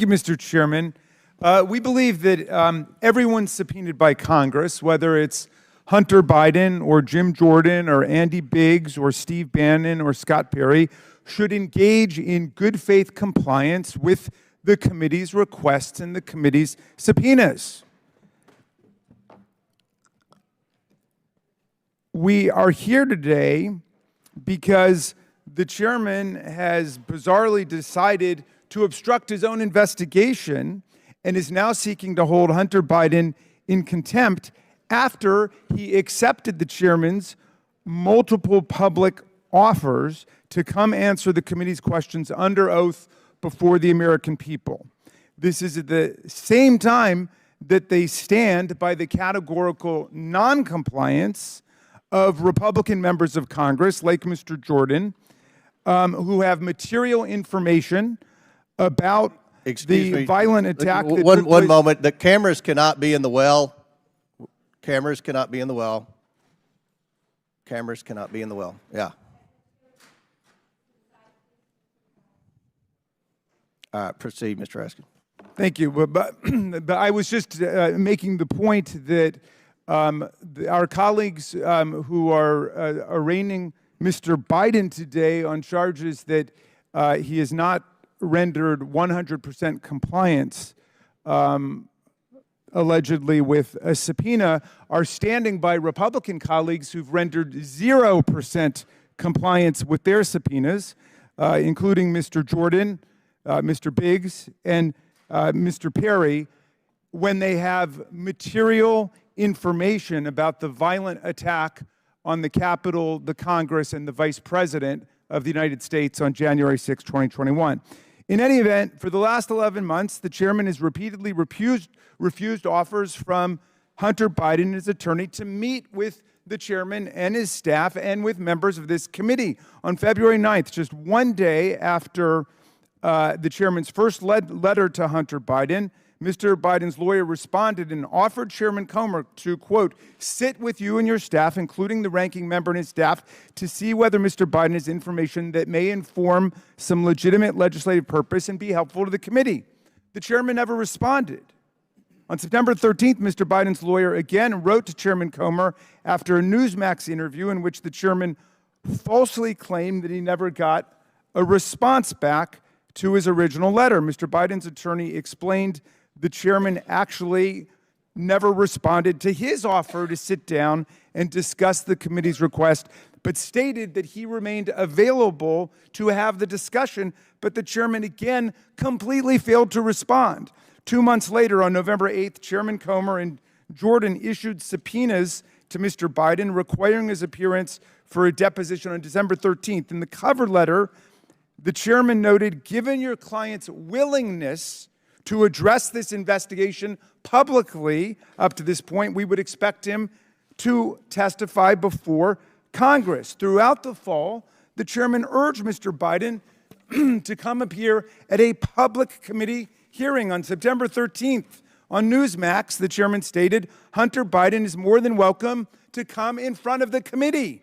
Thank you, Mr. Chairman. We believe that everyone subpoenaed by Congress, whether it's Hunter Biden or Jim Jordan or Andy Biggs or Steve Bannon or Scott Perry, should engage in good faith compliance with the committee's requests and the committee's subpoenas. We are here today because the chairman has bizarrely decided to obstruct his own investigation and is now seeking to hold Hunter Biden in contempt after he accepted the chairman's multiple public offers to come answer the committee's questions under oath before the American people. This is at the same time that they stand by the categorical non-compliance of Republican members of Congress, like Mr. Jordan, who have material information about the violent attack that took place. One moment. The cameras cannot be in the well. Cameras cannot be in the well. Cameras cannot be in the well. Yeah. All right, proceed, Mr. Raskin. Thank you. But I was just making the point that our colleagues who are arraigning Mr. Biden today on charges that he has not rendered 100% compliance, allegedly with a subpoena, are standing by Republican colleagues who've rendered 0% compliance with their subpoenas, including Mr. Jordan, Mr. Biggs, and Mr. Perry, when they have material information about the violent attack on the Capitol, the Congress, and the Vice President of the United States on January 6, 2021. In any event, for the last 11 months, the chairman has repeatedly refused offers from Hunter Biden and his attorney to meet with the chairman and his staff and with members of this committee. On February 9th, just one day after the chairman's first letter to Hunter Biden, Mr. Biden's lawyer responded and offered Chairman Comer to, quote, sit with you and your staff, including the ranking member and his staff, to see whether Mr. Biden has information that may inform some legitimate legislative purpose and be helpful to the committee. The chairman never responded. On September 13th, Mr. Biden's lawyer again wrote to Chairman Comer after a Newsmax interview in which the chairman falsely claimed that he never got a response back to his original letter. Mr. Biden's attorney explained the chairman actually never responded to his offer to sit down and discuss the committee's request, but stated that he remained available to have the discussion, but the chairman again completely failed to respond. 2 months later, on November 8th, Chairman Comer and Jordan issued subpoenas to Mr. Biden requiring his appearance for a deposition on December 13th. In the cover letter, the chairman noted, given your client's willingness to address this investigation publicly up to this point, we would expect him to testify before Congress. Throughout the fall, the chairman urged Mr. Biden to come appear at a public committee hearing. On September 13th, on Newsmax, the chairman stated, Hunter Biden is more than welcome to come in front of the committee.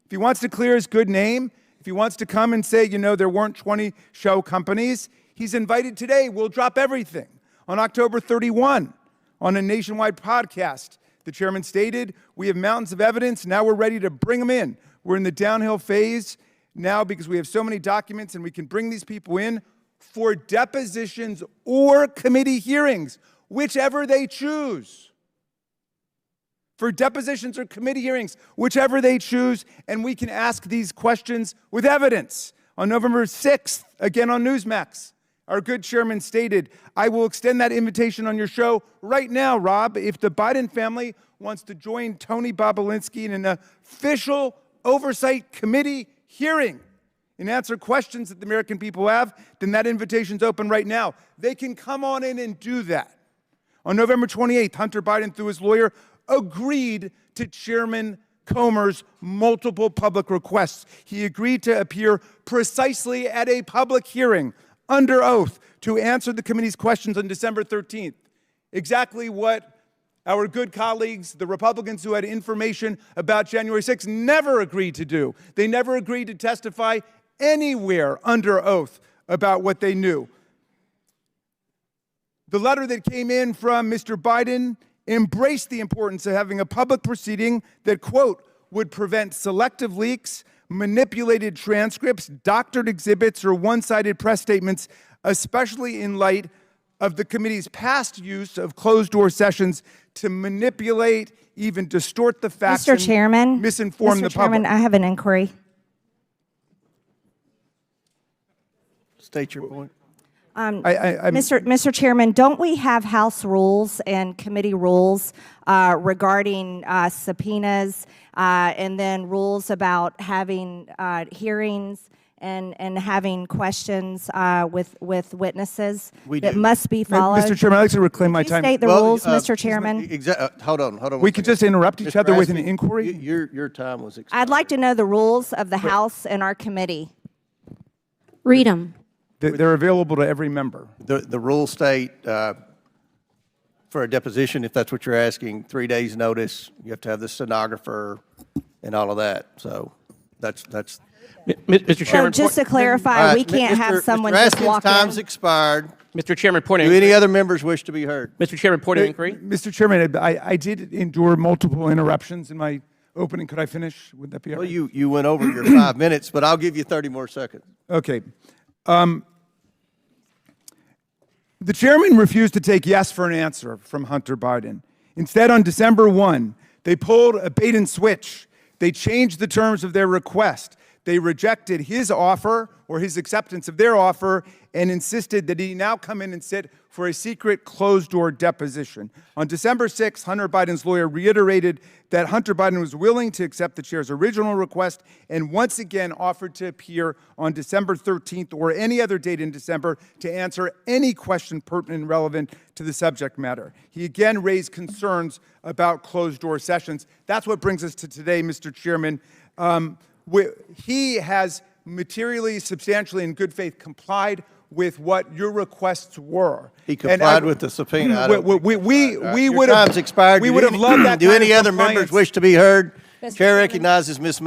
If he wants to clear his good name, if he wants to come and say, you know, there weren't 20 show companies, he's invited today. We'll drop everything. On October 31, on a nationwide podcast, the chairman stated, we have mountains of evidence. Now we're ready to bring them in. We're in the downhill phase now because we have so many documents and we can bring these people in for depositions or committee hearings, whichever they choose. For depositions or committee hearings, whichever they choose, and we can ask these questions with evidence. On November 6th, again on Newsmax, our good chairman stated, I will extend that invitation on your show right now, Rob, if the Biden family wants to join Tony Bobulinski in an official oversight committee hearing and answer questions that the American people have, then that invitation's open right now. They can come on in and do that. On November 28th, Hunter Biden, through his lawyer, agreed to Chairman Comer's multiple public requests. He agreed to appear precisely at a public hearing under oath to answer the committee's questions on December 13th. Exactly what our good colleagues, the Republicans who had information about January 6th, never agreed to do. They never agreed to testify anywhere under oath about what they knew. The letter that came in from Mr. Biden embraced the importance of having a public proceeding that, quote, would prevent selective leaks, manipulated transcripts, doctored exhibits, or one-sided press statements, especially in light of the committee's past use of closed-door sessions to manipulate, even distort the facts, Mr. Chairman, misinform the Mr. Chairman, public. I have an inquiry. State your point. Mr. Chairman, don't we have House rules and committee rules regarding subpoenas and then rules about having hearings and having questions with witnesses that must be followed? Mr. Chairman, I'd like to reclaim my Could you time. state the rules, Mr. Chairman? Hold on. We could just interrupt each Mr. other with an Raskin, inquiry? Your time was expired. I'd like to know the rules of the House and our committee. Read them. They're available to every member. The rules state for a deposition, if that's what you're asking, 3 days' notice. You have to have the stenographer and all of that. So that's. Mr. So Chairman, just to clarify, All right, we can't have someone Mr. just Raskin's walk time's in. expired. Mr. Chairman, point of Do any inquiry. other members wish to be heard? Mr. Chairman, point of inquiry. Mr. Chairman, I did endure multiple interruptions in my opening. Could I finish? Would that be all Well, right? you went over your 5 minutes, but I'll give you 30 more seconds. Okay. The chairman refused to take yes for an answer from Hunter Biden. Instead, on December 1, they pulled a bait and switch. They changed the terms of their request. They rejected his offer or his acceptance of their offer and insisted that he now come in and sit for a secret closed-door deposition. On December 6, Hunter Biden's lawyer reiterated that Hunter Biden was willing to accept the chair's original request and once again offered to appear on December 13th or any other date in December to answer any question pertinent and relevant to the subject matter. He again raised concerns about closed-door sessions. That's what brings us to today, Mr. Chairman. He has materially, substantially, in good faith complied with what your requests were. He complied with the subpoena. I don't think We your would have time's expired. We would have loved that. Do kind any of other compliance. members wish to be heard? Mr. Chair Chairman. recognizes Ms.